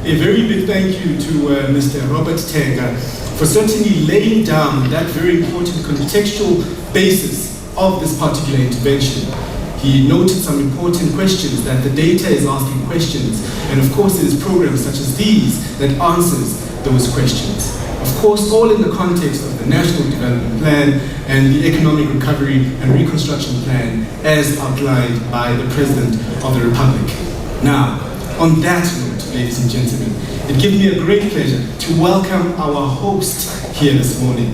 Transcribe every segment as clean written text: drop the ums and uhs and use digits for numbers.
a very big thank you to Mr. Robert Tenga for certainly laying down that very important contextual basis of this particular intervention. He noted some important questions, that the data is asking questions, and of course it is programs such as these that answers those questions. Of course, all in the context of the National Development Plan and the Economic Recovery and Reconstruction Plan as outlined by the President of the Republic. Now, on that note, ladies and gentlemen, it gives me a great pleasure to welcome our host here this morning,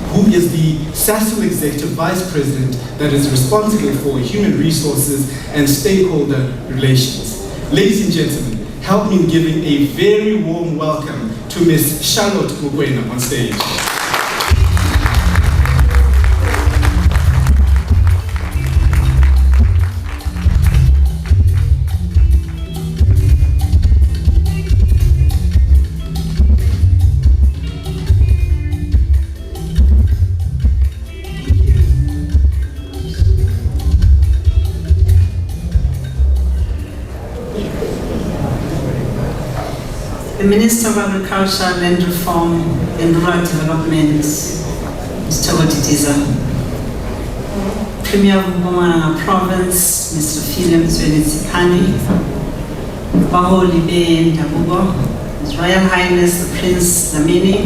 who is the Sasol Executive Vice President that is responsible for Human Resources and Stakeholder Relations. Ladies and gentlemen, help me in giving a very warm welcome to Ms. Charlotte Mokoena on stage. The Minister of Agriculture, Land Reform and Rural Development, Mr. Watidiza, Premier of Mpumalanga Province, Mr. Philip Zwelithani, Baholi Bey Ndabugo, His Royal Highness the Prince Dlamini,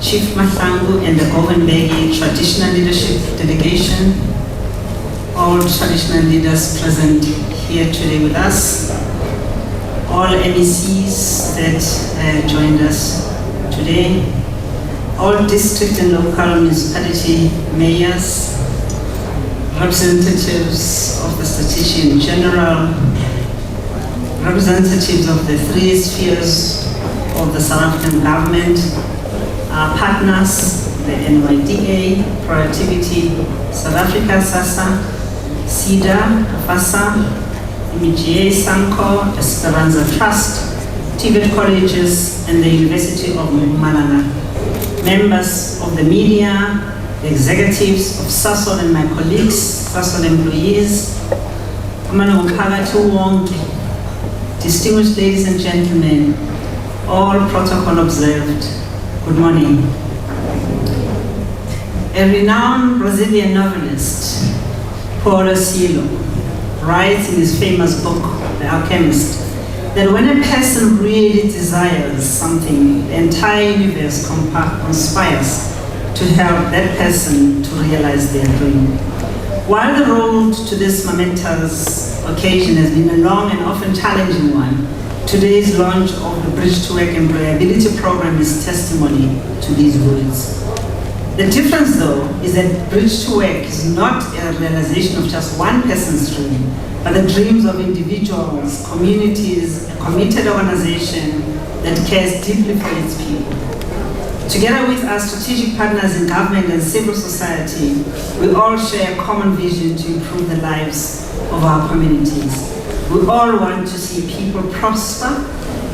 Chief Mahlangu and the Govenbegi Traditional Leadership Delegation, all traditional leaders present here today with us, all MECs that joined us today, all district and local municipality mayors, representatives of the Statistician General, representatives of the three spheres of the South African government, our partners, the NYDA, Productivity, South Africa, SASA, SIDA, FASA, MGA, Sanko, Esperanza Trust, TVET colleges, and the University of Mpumalanga. Members of the media, the executives of Sasol and my colleagues, Sasol employees, distinguished ladies and gentlemen, all protocol observed, good morning. A renowned Brazilian novelist, Paulo Coelho, writes in his famous book, The Alchemist, that when a person really desires something, the entire universe conspires to help that person to realize their dream. While the road to this momentous occasion has been a long and often challenging one, today's launch of the Bridge to Work Employability Program is testimony to these words. The difference, though, is that Bridge to Work is not a realization of just one person's dream, but the dreams of individuals, communities, a committed organization that cares deeply for its people. Together with our strategic partners in government and civil society, we all share a common vision to improve the lives of our communities. We all want to see people prosper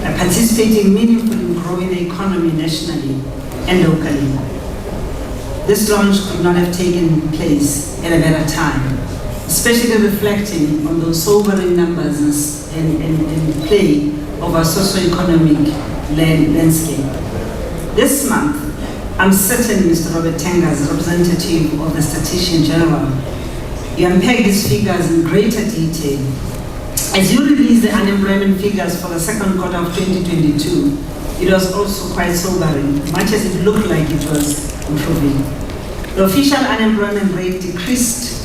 by participating meaningfully in growing the economy nationally and locally. This launch could not have taken place at a better time, especially reflecting on those sobering numbers and play of our socio-economic landscape. This month, I'm certain Mr. Robert Tenga, as representative of the Statistician General, you unpack these figures in greater detail. As you release the unemployment figures for the second quarter of 2022, it was also quite sobering, much as it looked like it was improving. The official unemployment rate decreased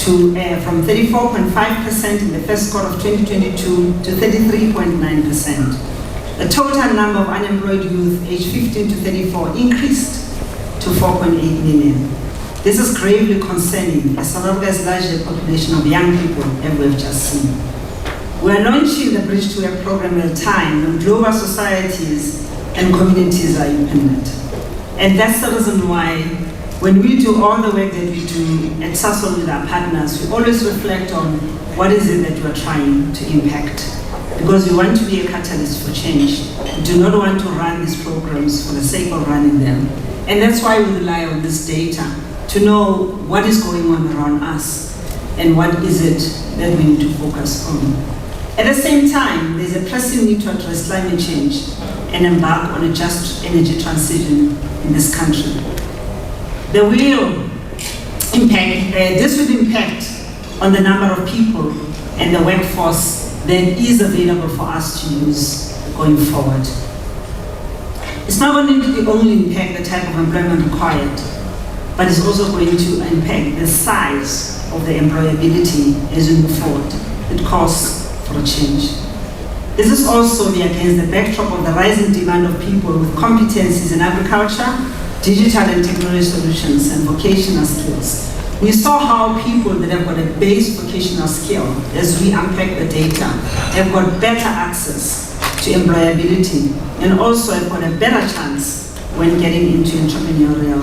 from 34.5% in the first quarter of 2022 to 33.9%. The total number of unemployed youth aged 15 to 34 increased to 4.8 million. This is gravely concerning, as South Africa has largely a population of young people, as we've just seen. We are launching the Bridge to Work program at a time when global societies and communities are dependent. And that's the reason why when we do all the work that we do at Sasol with our partners, we always reflect on what is it that we are trying to impact. Because we want to be a catalyst for change. We do not want to run these programs for the sake of running them. And that's why we rely on this data to know what is going on around us and what is it that we need to focus on. At the same time, there's a pressing need to address climate change and embark on a just energy transition in this country. This will impact on the number of people and the workforce that is available for us to use going forward. It's not going to only impact the type of employment required, but it's also going to impact the size of the employability as we move forward. It calls for a change. This is also against the backdrop of the rising demand of people with competencies in agriculture, digital and technology solutions, and vocational skills. We saw how people that have got a base vocational skill, as we unpack the data, have got better access to employability and also have got a better chance when getting into entrepreneurial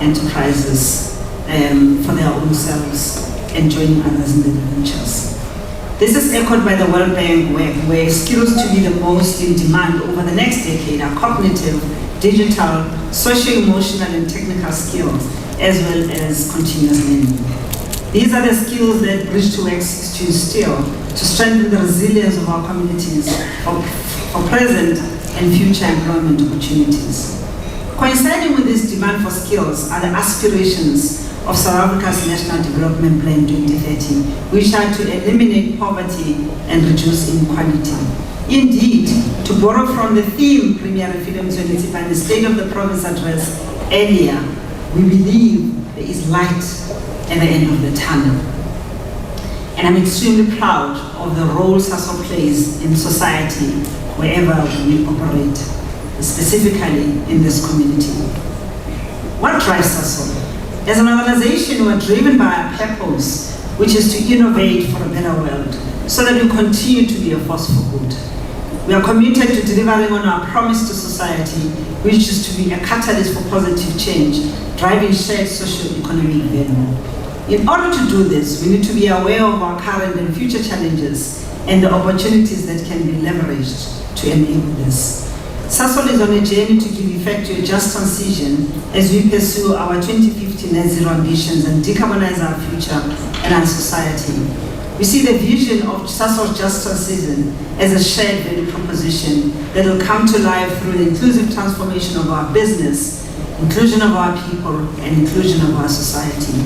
enterprises for their own selves and joining others in the ventures. This is echoed by the World Bank work, where skills to be the most in demand over the next decade are cognitive, digital, socio-emotional and technical skills, as well as continuous learning. These are the skills that Bridge2X seeks to instill to strengthen the resilience of our communities for present and future employment opportunities. Coinciding with this demand for skills are the aspirations of South Africa's National Development Plan 2030, which are to eliminate poverty and reduce inequality. Indeed, to borrow from the theme Premier Freedom Unity by the State of the Province address earlier, we believe there is light at the end of the tunnel. And I'm extremely proud of the role Sasol plays in society wherever we operate, specifically in this community. What drives Sasol? As an organization, we're driven by our purpose, which is to innovate for a better world, so that we continue to be a force for good. We are committed to delivering on our promise to society, which is to be a catalyst for positive change, driving shared socio-economic value. In order to do this, we need to be aware of our current and future challenges and the opportunities that can be leveraged to enable this. Sasol is on a journey to give effect to a just transition as we pursue our 2050 net zero ambitions and decarbonize our future and our society. We see the vision of Sasol's just transition as a shared value proposition that will come to life through the inclusive transformation of our business, inclusion of our people, and inclusion of our society.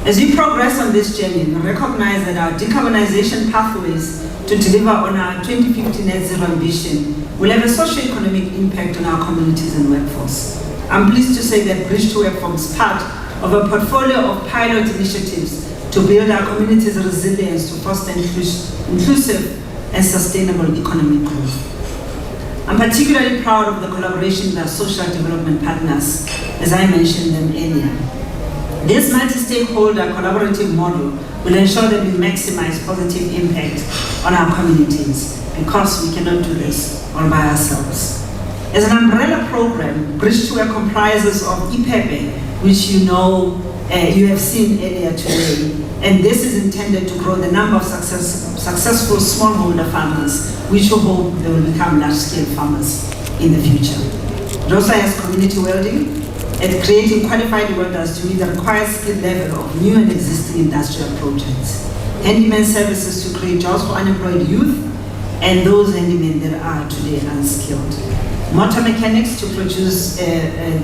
As we progress on this journey, we recognize that our decarbonization pathways to deliver on our 2050 net zero ambition will have a socio-economic impact on our communities and workforce. I'm pleased to say that Bridge2X forms part of a portfolio of pilot initiatives to build our community's resilience to foster inclusive and sustainable economic growth. I'm particularly proud of the collaboration with our social development partners, as I mentioned them earlier. This multi-stakeholder collaborative model will ensure that we maximize positive impact on our communities, because we cannot do this all by ourselves. As an umbrella program, Bridge2X comprises of IPEPE, which you have seen earlier today, and this is intended to grow the number of successful smallholder farmers, which we hope they will become large-scale farmers in the future. It also has community welding, and creating qualified welders to meet the required skill level of new and existing industrial projects. Handyman services to create jobs for unemployed youth and those handymen that are today unskilled. Motor mechanics to produce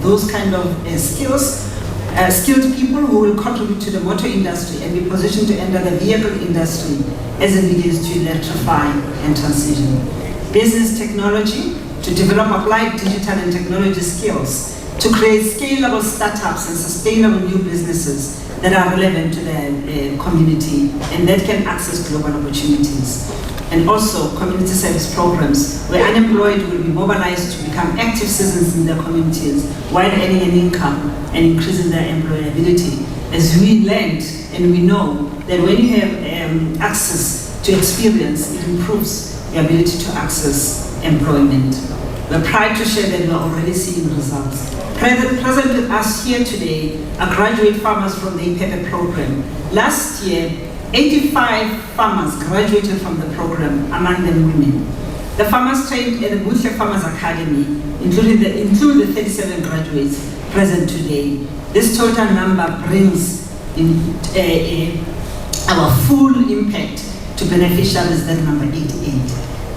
those kind of skilled people who will contribute to the motor industry and be positioned to enter the vehicle industry as it begins to electrify and transition. Business technology to develop applied digital and technology skills to create scalable startups and sustainable new businesses that are relevant to the community and that can access global opportunities. And also community service programs where unemployed will be mobilized to become active citizens in their communities while earning an income and increasing their employability. As we learned and we know that when you have access to experience, it improves your ability to access employment. We're proud to share that we're already seeing results. Present with us here today are graduate farmers from the IPEPE program. Last year, 85 farmers graduated from the program, among them women. The farmers trained at the Buhle Farmers Academy include the 37 graduates present today. This total number brings our full impact to beneficiaries, that number 88.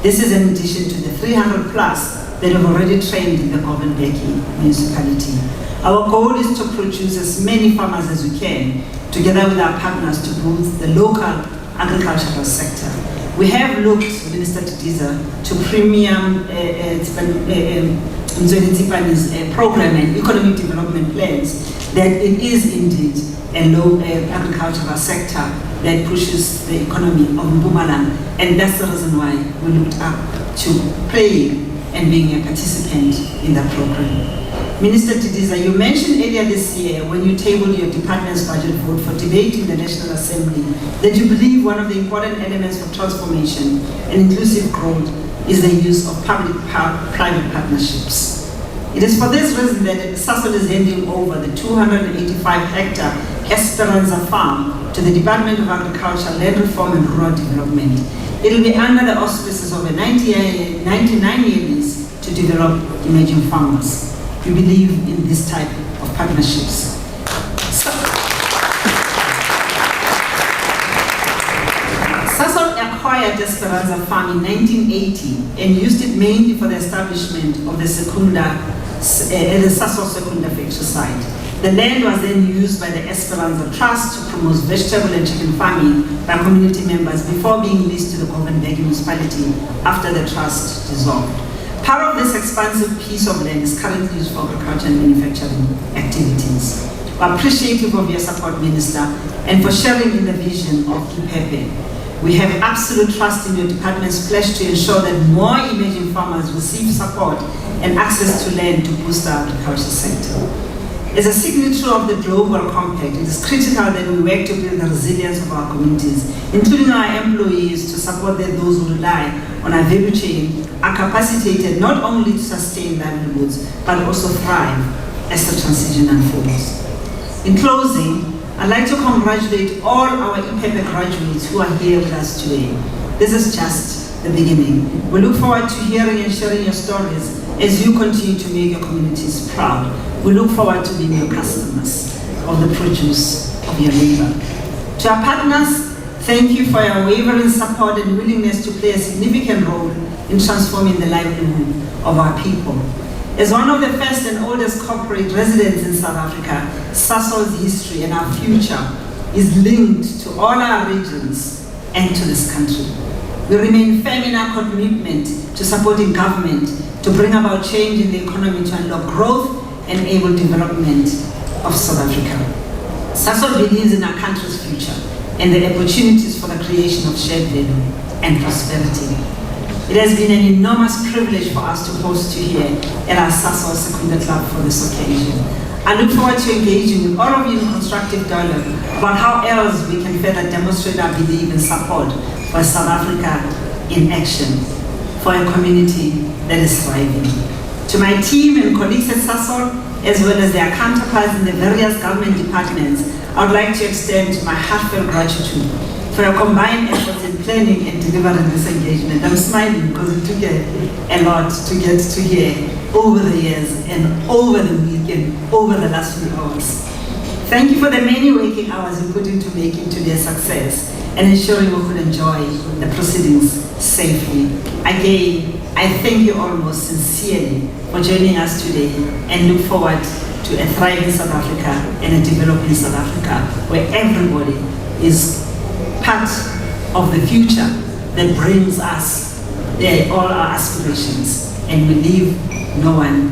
This is in addition to the 300 plus that have already trained in the Governbeki municipality. Our goal is to produce as many farmers as we can, together with our partners, to boost the local agricultural sector. We have looked, Minister Tidiza, to premium program and economic development plans, that it is indeed a low agricultural sector that pushes the economy of Mpumalanga, and that's the reason why we looked up to playing and being a participant in that program. Minister Tidiza, you mentioned earlier this year when you tabled your department's budget vote for debate in the National Assembly that you believe one of the important elements for transformation and inclusive growth is the use of public-private partnerships. It is for this reason that Sasol is handing over the 285-hectare Esperanza farm to the Department of Agriculture, Land Reform and Rural Development. It will be under the auspices of a 99-year lease to develop emerging farmers. We believe in this type of partnerships. Sasol acquired Esperanza farm in 1980 and used it mainly for the establishment of the Secunda, the Sasol Secunda factory site. The land was then used by the Esperanza Trust to promote vegetable and chicken farming by community members before being leased to the Governbeki municipality after the trust dissolved. Part of this expansive piece of land is currently used for agriculture and manufacturing activities. We're appreciative of your support, Minister, and for sharing in the vision of Ipepe. We have absolute trust in your department's pledge to ensure that more emerging farmers receive support and access to land to boost the agriculture sector. As a signature of the Global Compact, it is critical that we work to build the resilience of our communities, including our employees, to support that those who rely on our value chain are capacitated not only to sustain livelihoods, but also thrive as the transition unfolds. In closing, I'd like to congratulate all our IPEPE graduates who are here with us today. This is just the beginning. We look forward to hearing and sharing your stories as you continue to make your communities proud. We look forward to being your customers of the produce of your labor. To our partners, thank you for your unwavering support and willingness to play a significant role in transforming the livelihood of our people. As one of the first and oldest corporate residents in South Africa, Sasol's history and our future is linked to all our regions and to this country. We remain firm in our commitment to supporting government to bring about change in the economy to unlock growth and enable development of South Africa. Sasol believes in our country's future and the opportunities for the creation of shared value and prosperity. It has been an enormous privilege for us to host you here at our Sasol Secunda Club for this occasion. I look forward to engaging with all of you in constructive dialogue about how else we can further demonstrate our belief and support for South Africa in action, for a community that is thriving. To my team and colleagues at Sasol, as well as their counterparts in the various government departments, I would like to extend my heartfelt gratitude for your combined efforts in planning and delivering this engagement. I'm smiling because it took a lot to get to here over the years and over the week and over the last few hours. Thank you for the many waking hours you put into making today a success and ensuring we could enjoy the proceedings safely. Again, I thank you all most sincerely for joining us today and look forward to a thriving South Africa and a developing South Africa where everybody is part of the future that brings us all our aspirations and we leave no one